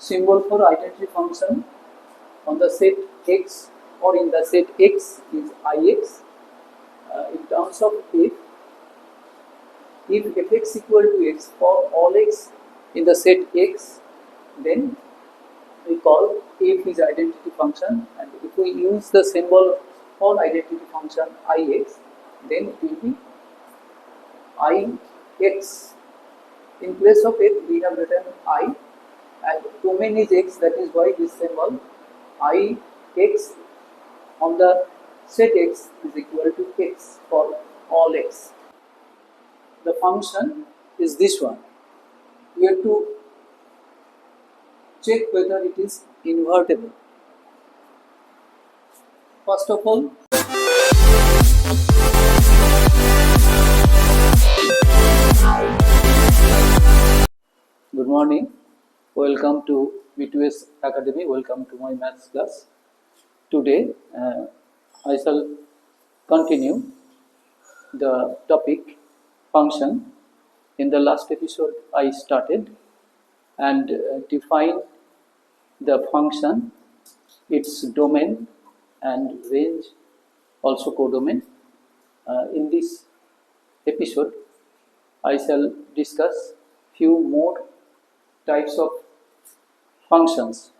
symbol for identity function on the set X or in the set X is Ix. In terms of if fx equal to x for all x in the set X, then we call f is identity function, and if we use the symbol for identity function Ix, then it will be Ix. In place of f we have written I, and domain is x, that is why this symbol Ix on the set X is equal to x for all x. The function is this one. We have to check whether it is invertible. First of all, good morning. Welcome to btosacademy. Welcome to my maths class. Today I shall continue the topic function. In the last episode I started and defined the function, its domain and range, also codomain. In this episode I shall discuss few more types of functions.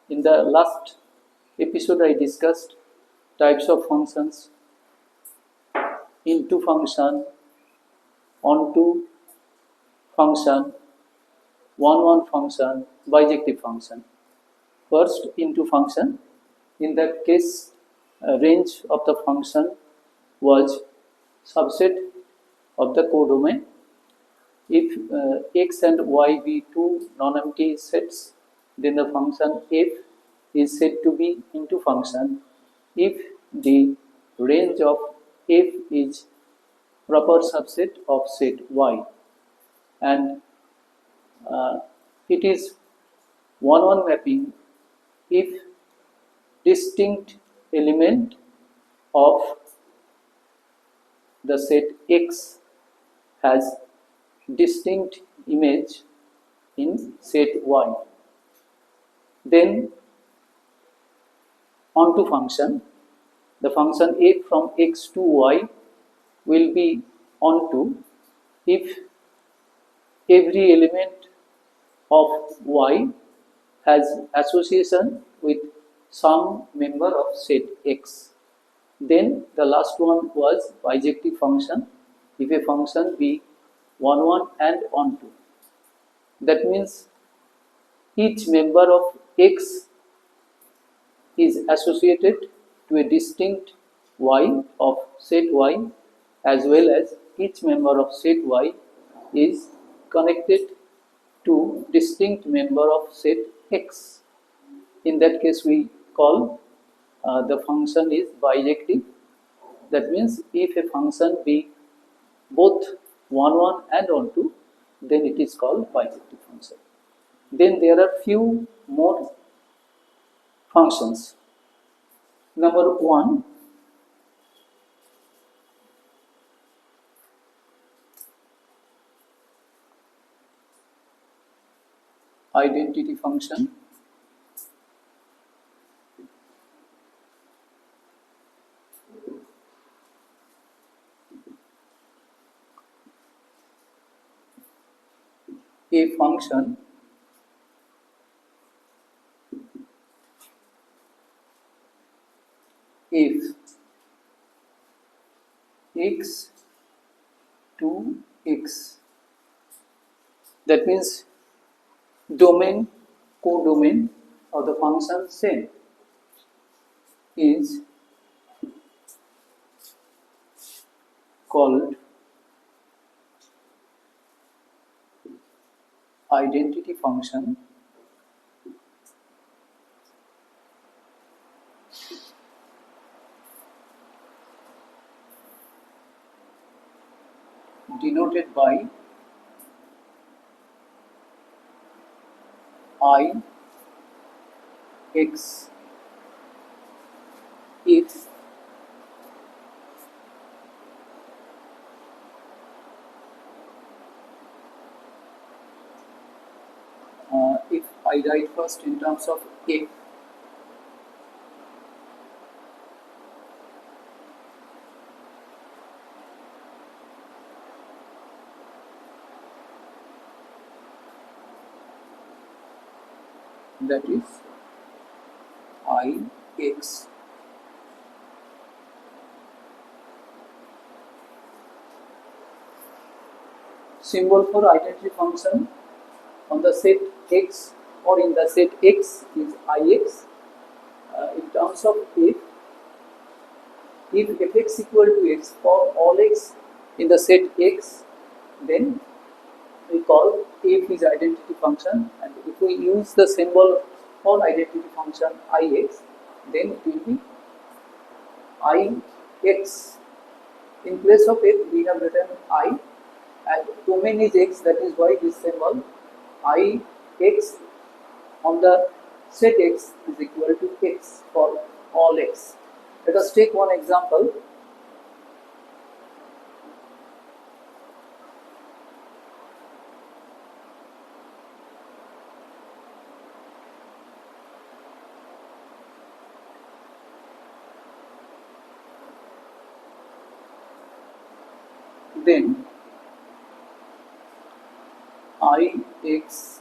In the last episode I discussed types of functions: into function, onto function, one function, bijective function. First, into function. In that case, range of the function was subset of the codomain. If x and y be two non-empty sets, then the function f is said to be into function if the range of f is proper subset of set y, and it is one mapping if distinct element of the set X has distinct image in set Y. Then onto function, the function f from x to y will be onto if every element of y has association with some member of set X. Then the last one was bijective function, if a function be one and onto. That means each member of X is associated to a distinct y of set Y, as well as each member of set Y is connected to distinct member of set X. In that case we call the function is bijective. That means if a function be both one and onto, then it is called bijective function. Then there are few more functions. Number one, identity function. A function if x to x, that means domain, codomain of the function same is called identity function. Denoted by Ix if I write first in terms of f. That is I x. Symbol for identity function on the set x or in the set x is ix. In terms of if fx equal to x for all x in the set x, then we call f is identity function, and if we use the symbol for identity function ix, then it will be ix. In place of f we have written I, and domain is x, that is why this symbol ix on the set x is equal to x for all x. Let us take one example. Then ix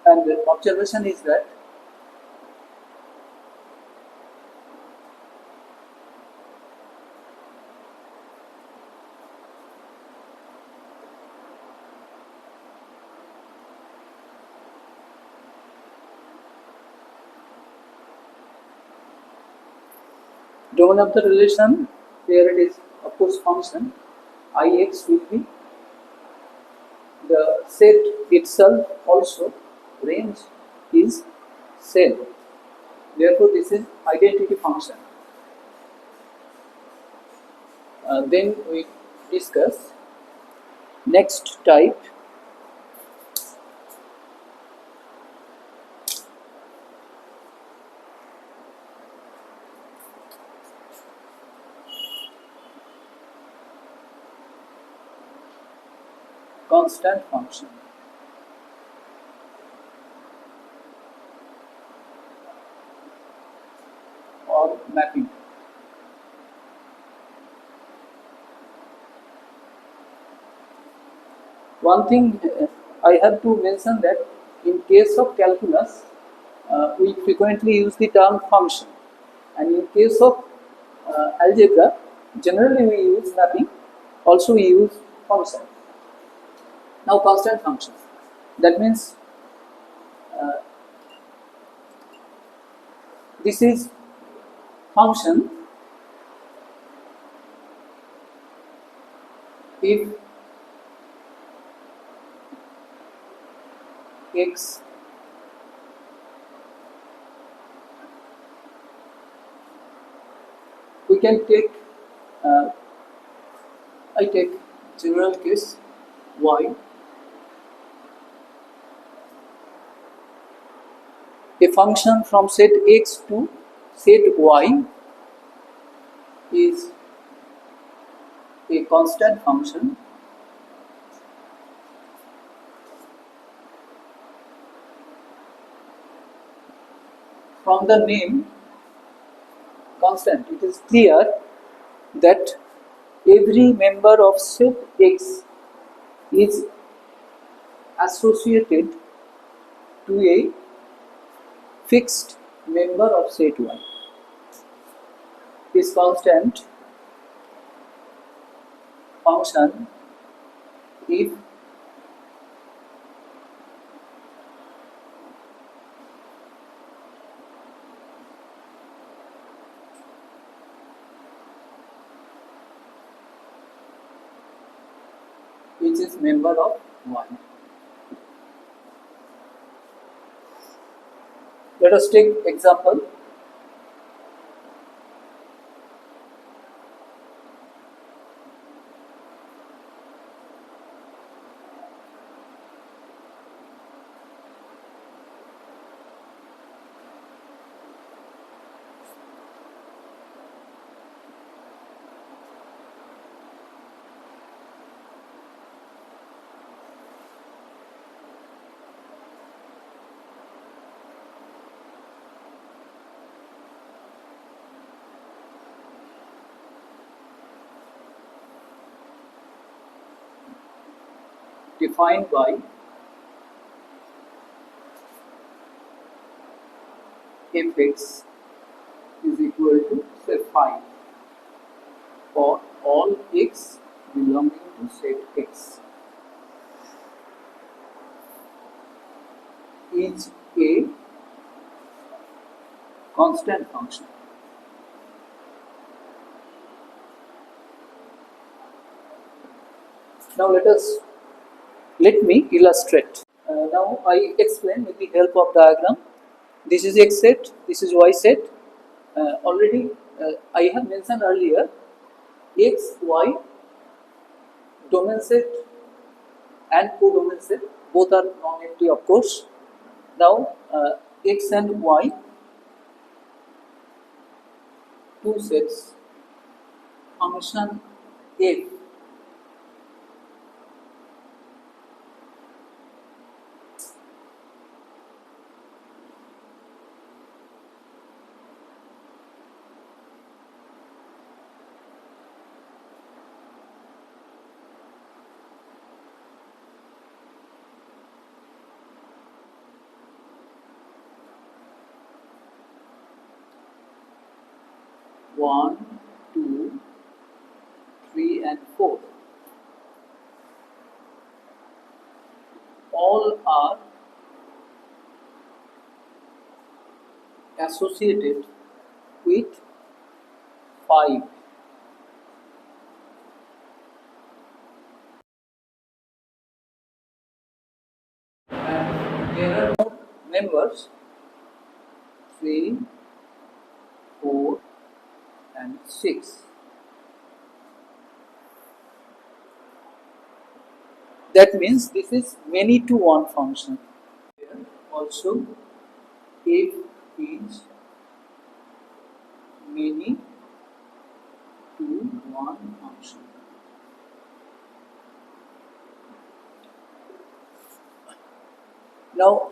and the observation is that domain of the relation, here it is of course function, ix will be the set itself, also range is same. Therefore, this is identity function. Then we discuss next type, constant function or mapping. One thing I have to mention that in case of calculus, we frequently use the term function, and in case of algebra, generally we use mapping, also we use function. Now constant function, that means this is function if x we can take I take general case y, a function from set x to set y is a constant function from the name constant. It is clear that every member of set x is associated to a fixed member of set y. This constant function if which is member of y. Let us take example. defined by fx is equal to say 5 for all x belonging to set x is a constant function. Now let me illustrate. Now I explain with the help of diagram. This is x set, this is y set. Already I have mentioned earlier, x, y, domain set and codomain set both are non-empty, of course. Now x and y, two sets, function f one, 2, 3 and 4 all are associated with 5. And there are more members 3, 4 and 6. That means this is many to one function. Here also f is many to one function. Now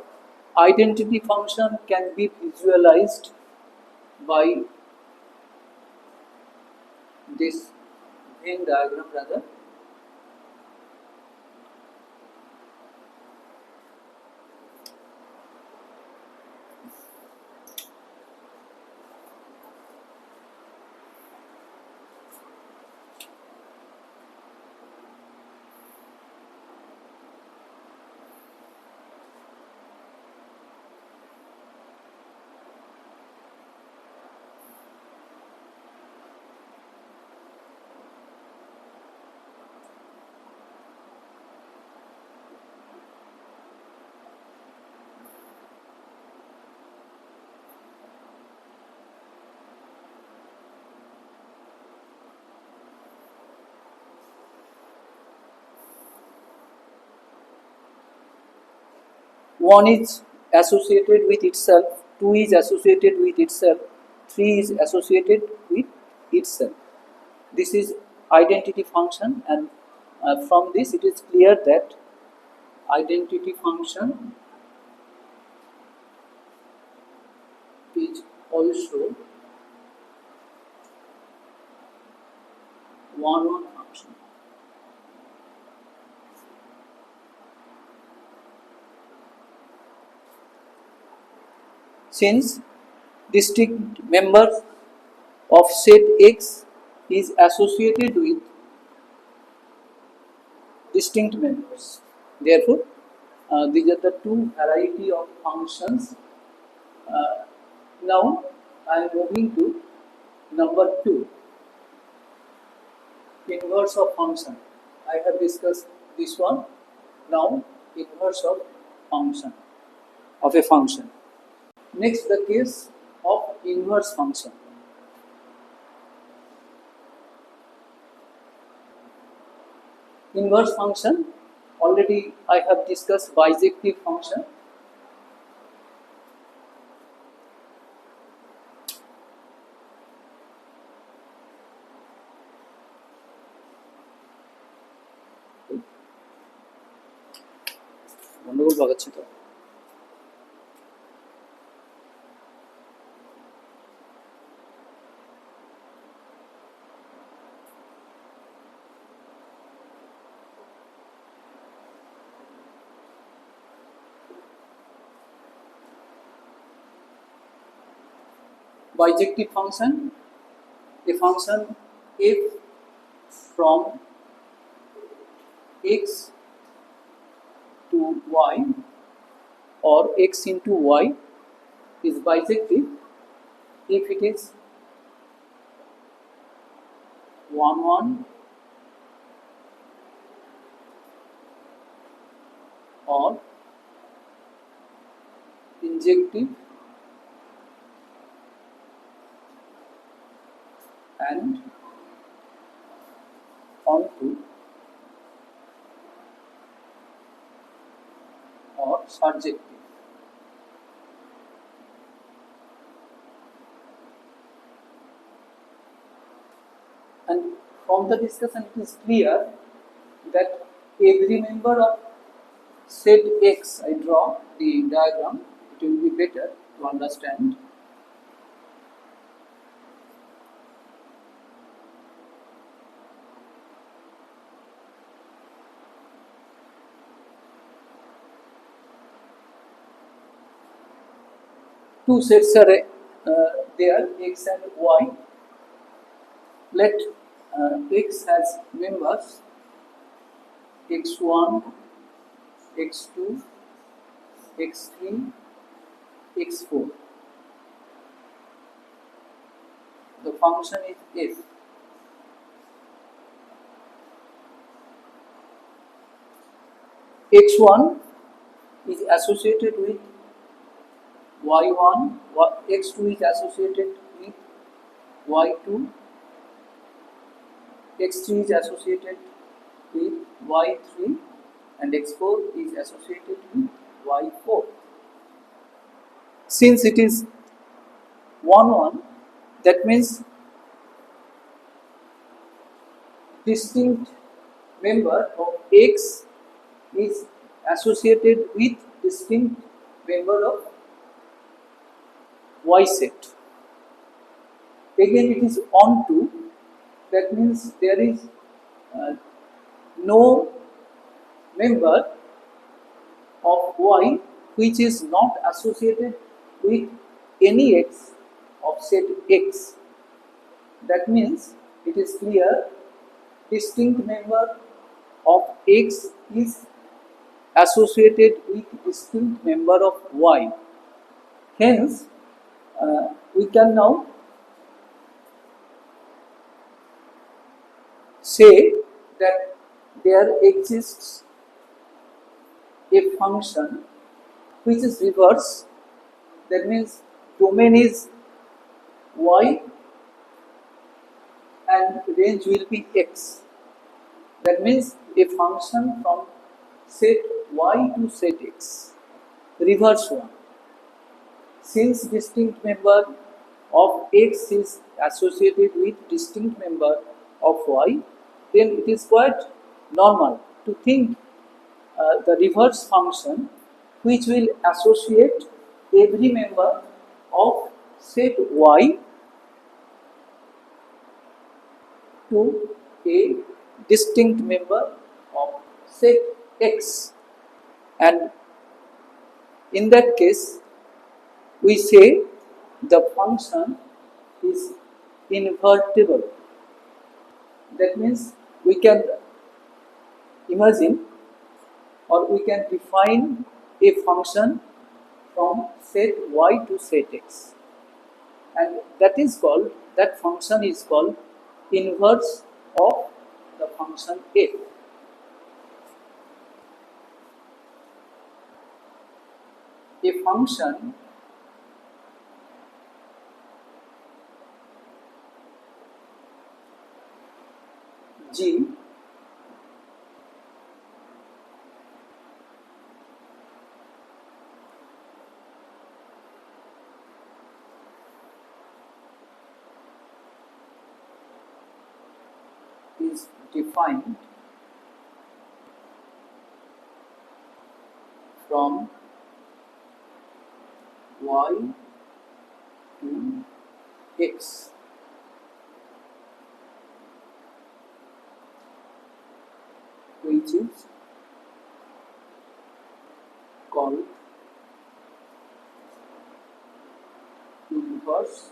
identity function can be visualized by this Venn diagram rather. One is associated with itself, 2 is associated with itself, 3 is associated with itself. This is identity function, and from this it is clear that identity function is also one function. Since distinct members of set X is associated with distinct members, therefore these are the two variety of functions. Now I am moving to number 2, inverse of function. I have discussed this one. Now inverse of function, of a function. Next, the case of inverse function. Inverse function, already I have discussed bijective function. গন্ডগোল পাকাচ্ছে তো। bijective function, a function f from x to y or x into y is bijective if it is 1 1 or injective and onto or surjective. And from the discussion it is clear that every member of set X, I draw the diagram, it will be better to understand. Two sets are there, X and Y. Let X has members X1, X2, X3, X4. The function is f. X1 is associated with Y1, X2 is associated with Y2, X3 is associated with Y3 and X4 is associated with Y4. Since it is 1 1, that means distinct member of X is associated with distinct member of Y set. Again it is onto, that means there is no member of Y which is not associated with any X of set X. That means it is clear distinct member of X is associated with distinct member of Y. Hence, we can now say that there exists a function which is reverse, that means domain is Y and range will be X. That means a function from set Y to set X, reverse one. Since distinct member of X is associated with distinct member of Y, then it is quite normal to think the reverse function which will associate every member of set Y to a distinct member of set X, and in that case we say the function is invertible. That means we can imagine or we can define a function from set Y to set X, and that function is called inverse of the function f. A function g is defined from Y to X. Which is called inverse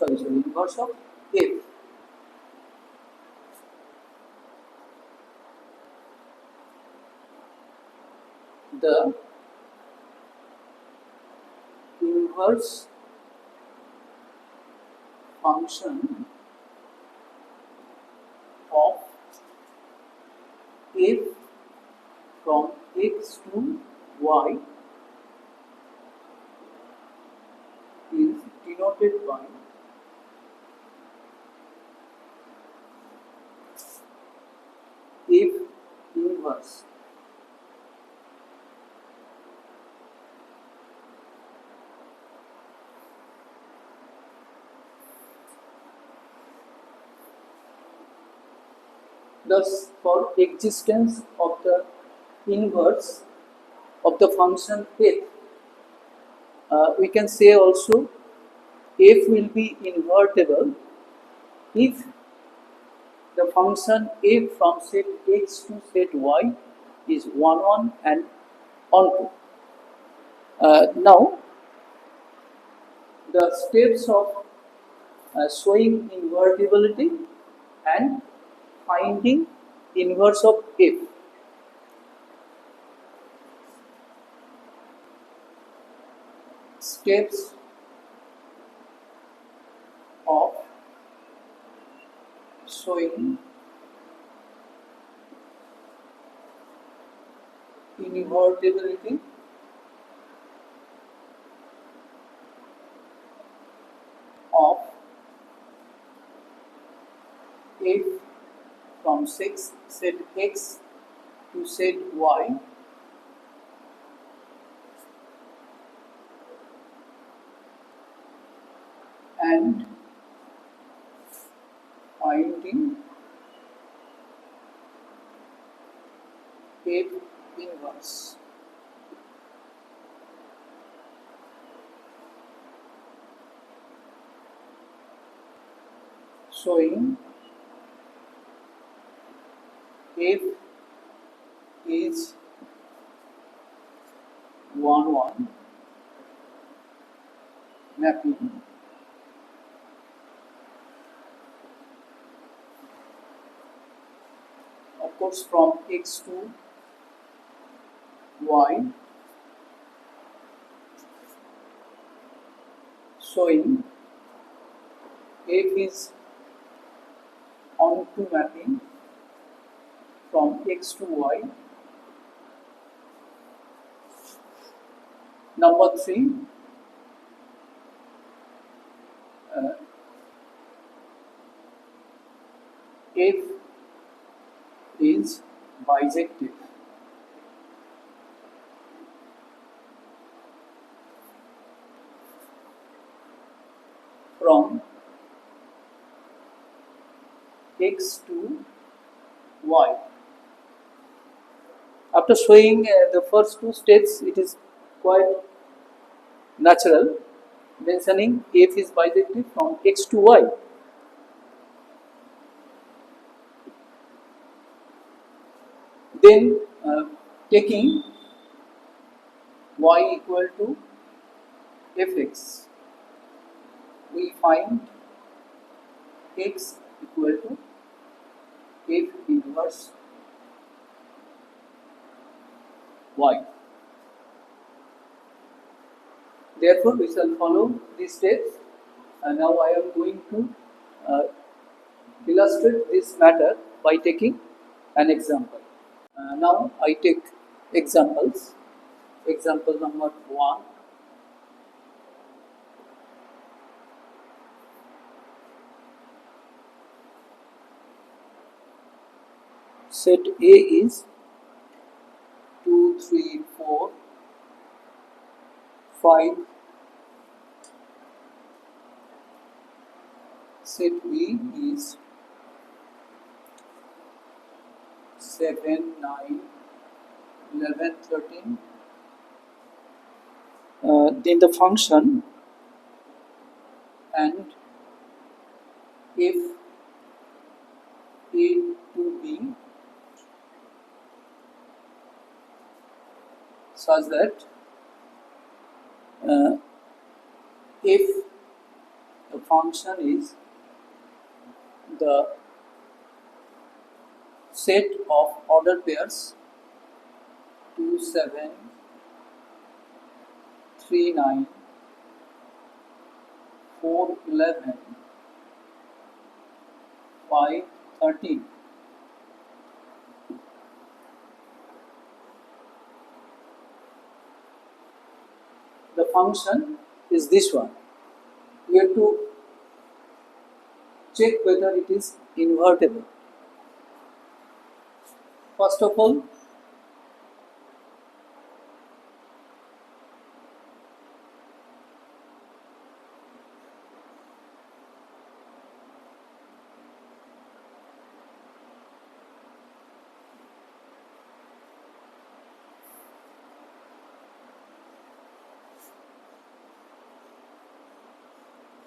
inverse of f. The inverse function of f from x to y is denoted by f inverse. Thus, for existence of the inverse of the function f, we can say also f will be invertible if the function f from set x to set y is 1, 1 and onto. Now, the steps of showing invertibility and finding inverse of f. Steps of showing invertibility of f from set x to set y and finding f inverse. Showing f is 1, 1 mapping of course from x to y, showing f is onto mapping from x to y. Number 3, f is bijective from x to y. After showing the first two steps, it is quite natural mentioning f is bijective from x to y. Then taking y equal to fx, we find x equal to f inverse y. Therefore, we shall follow these steps, and now I am going to illustrate this matter by taking an example. Now I take examples. Example number 1. Set A is 2, 3, 4, 5. Set B is 7, 9, 11, 13. Then the function and if A to B such that if the function is the set of ordered pairs 2, 7, 3, 9, 4, 11, 5, 13. The function is this one. We have to check whether it is invertible. First of all,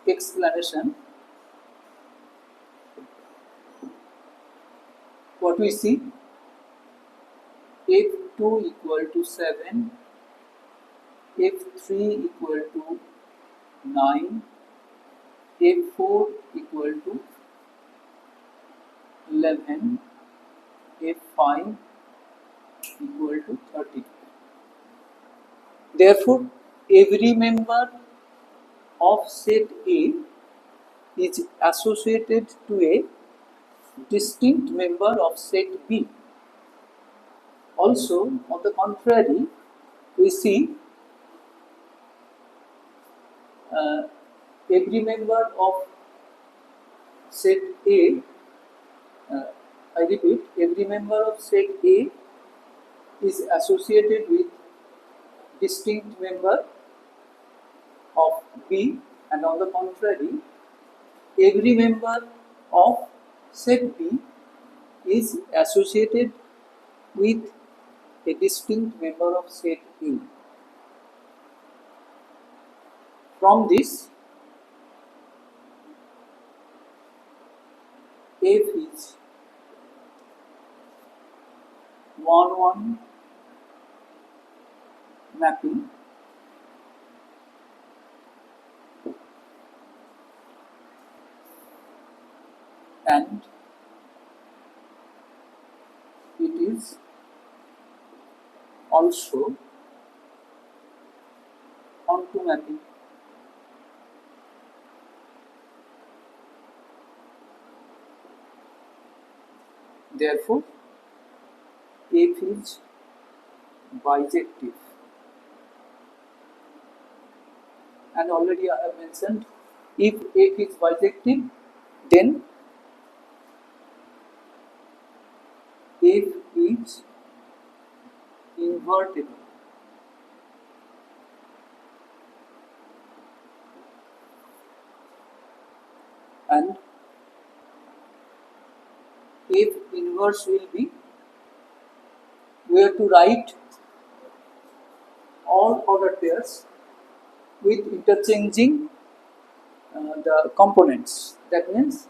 explanation. What we see, f2 equal to 7, f3 equal to 9, f4 equal to 11, f5 equal to 30. Therefore, every member of set A is associated to a distinct member of set B. Also, on the contrary, we see every member of set A, I repeat, every member of set A is associated with distinct member of B, and on the contrary, every member of set B is associated with a distinct member of set A. From this, F is 1-1 mapping and it is also onto mapping. Therefore, F is bijective. And already I have mentioned, if F is bijective, then F is invertible. And F inverse will be, we have to write all ordered pairs with interchanging the components. That means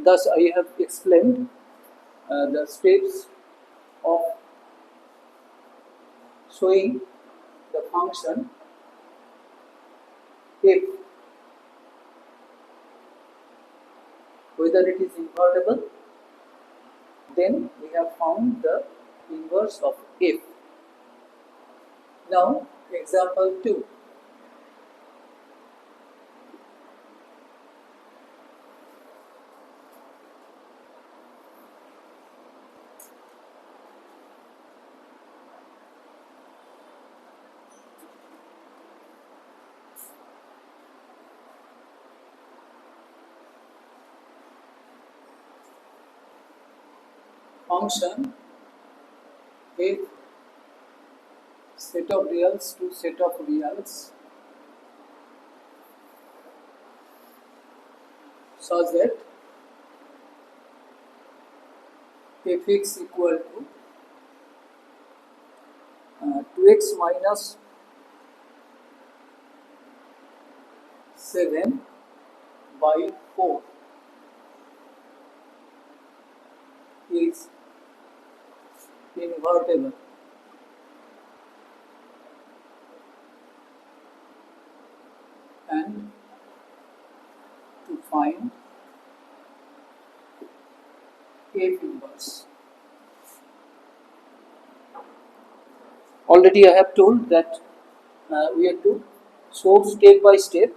thus I have explained the steps of showing the function f, whether it is invertible. Then we have found the inverse of f. Now, example 2. Function f set of reals to set of reals such that fx equal to 2x minus 7 by 4 is invertible. And to find F inverse. Already I have told that we have to solve step by step.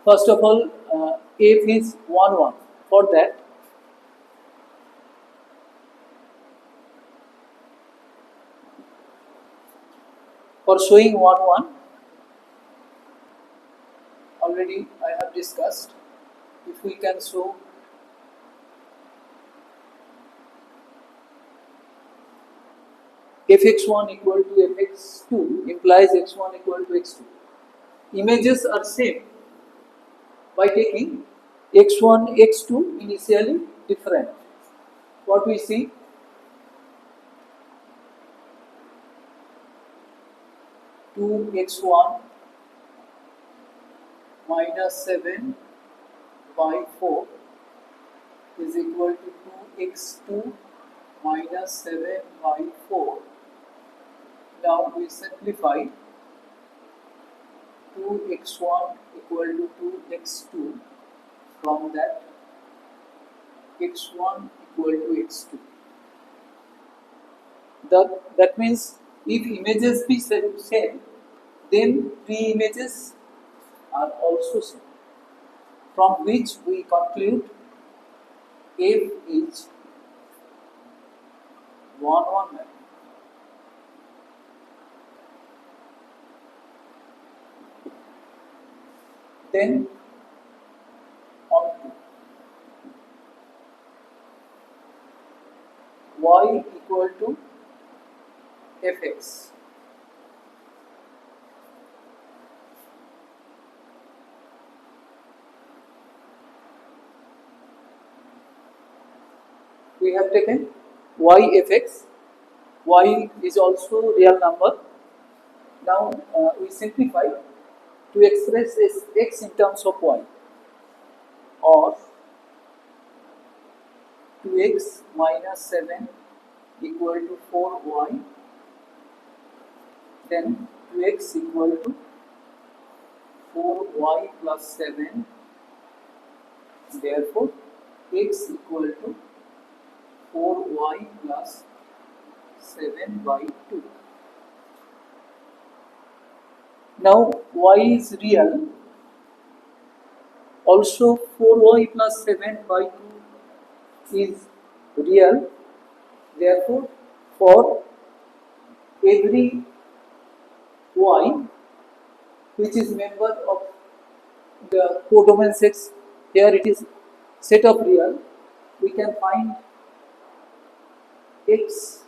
First of all, F is 1, 1. For that, for showing 1, 1, already I have discussed. If we can show fx1 equal to fx2 implies x1 equal to x2. Images are same by taking x1, x2 initially different. What we see? Two x1 minus 7 by 4 is equal to 2x2 minus 7 by 4. Now we simplify 2x1 equal to 2x2. From that, x1 equal to x2. That means if images be same, then three images are also same. From which we conclude F is 1, 1. Then on to y equal to fx. We have taken y fx. Y is also real number. Now we simplify to express x in terms of y, or 2x minus 7 equal to 4y, then 2x equal to 4y plus 7, therefore x equal to 4y plus 7 by 2. Now y is real, also 4y plus 7 by 2 is real, therefore for every y which is member of the codomain sets, here it is set of real, we can find x.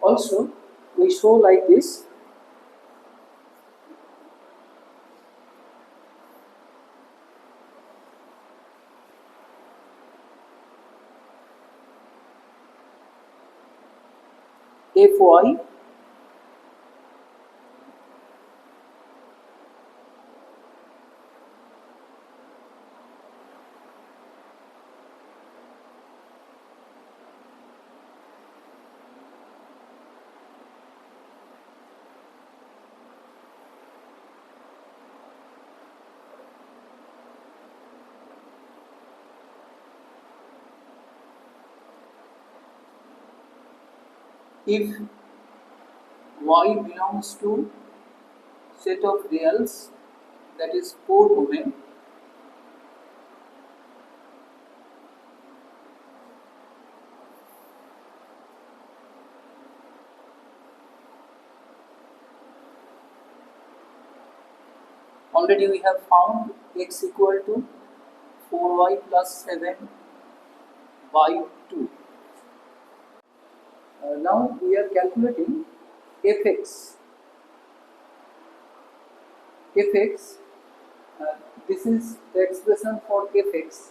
Also we show like this. Fy if y belongs to set of reals, that is codomain, already we have found x equal to 4y plus 7 by 2. Now we are calculating fx. Fx, this is the expression for fx.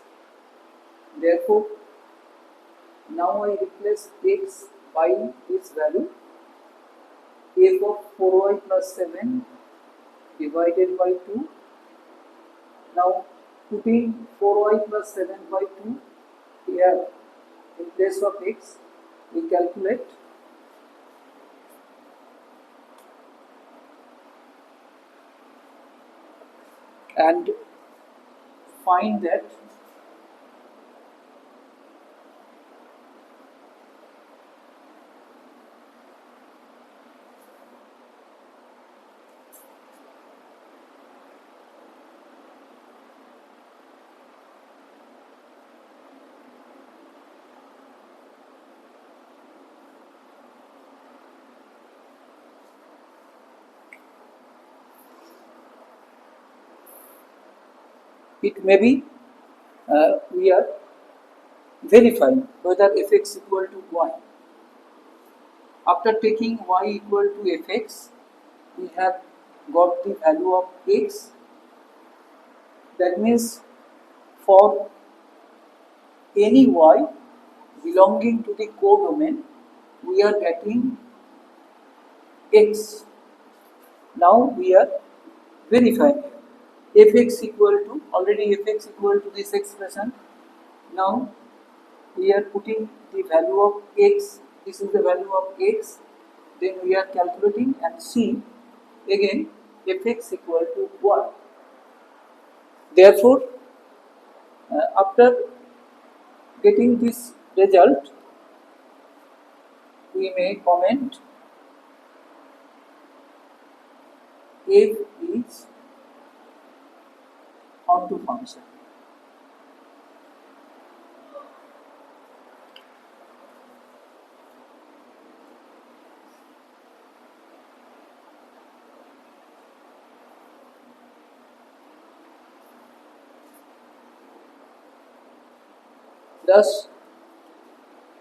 Therefore, now I replace x by this value f of 4y plus 7 divided by 2. Now putting 4y plus 7 by 2 here in place of x, we calculate and find that it may be we are verifying whether fx equal to y. After taking y equal to fx, we have got the value of x. That means for any y belonging to the codomain, we are getting x. Now we are verifying fx equal to, already fx equal to this expression. Now we are putting the value of x, this is the value of x, then we are calculating and see again fx equal to y. Therefore, after getting this result, we may comment f is onto function. Thus,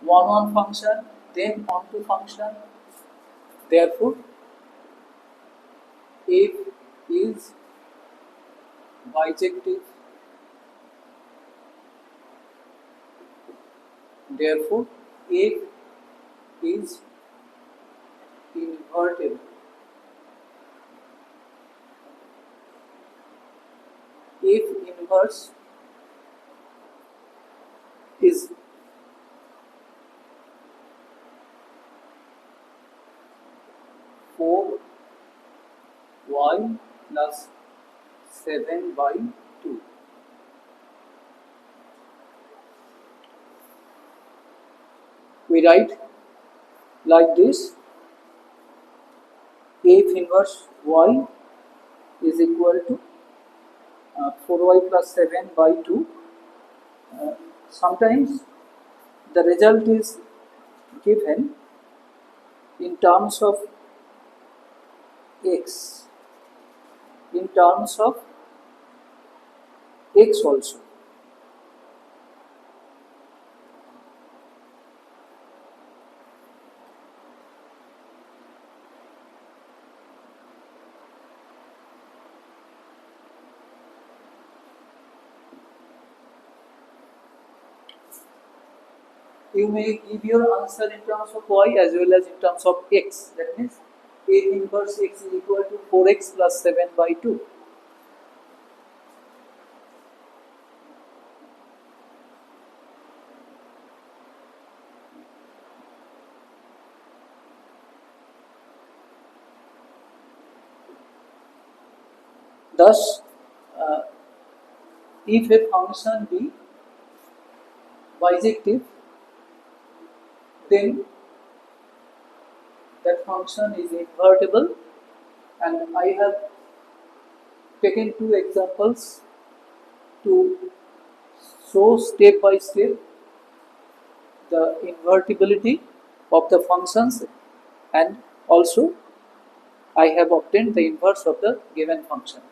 on function, then onto function. Therefore, f is bijective. Therefore, f is invertible. F inverse is y plus 7 by 2. We write like this: f inverse y is equal to 4y plus 7 by 2. Sometimes the result is given in terms of x, in terms of x also. You may give your answer in terms of y as well as in terms of x. That means f inverse x is equal to 4x plus 7 by 2. Thus, if a function be bijective, then that function is invertible, and I have taken two examples to show step by step the invertibility of the functions, and also I have obtained the inverse of the given function.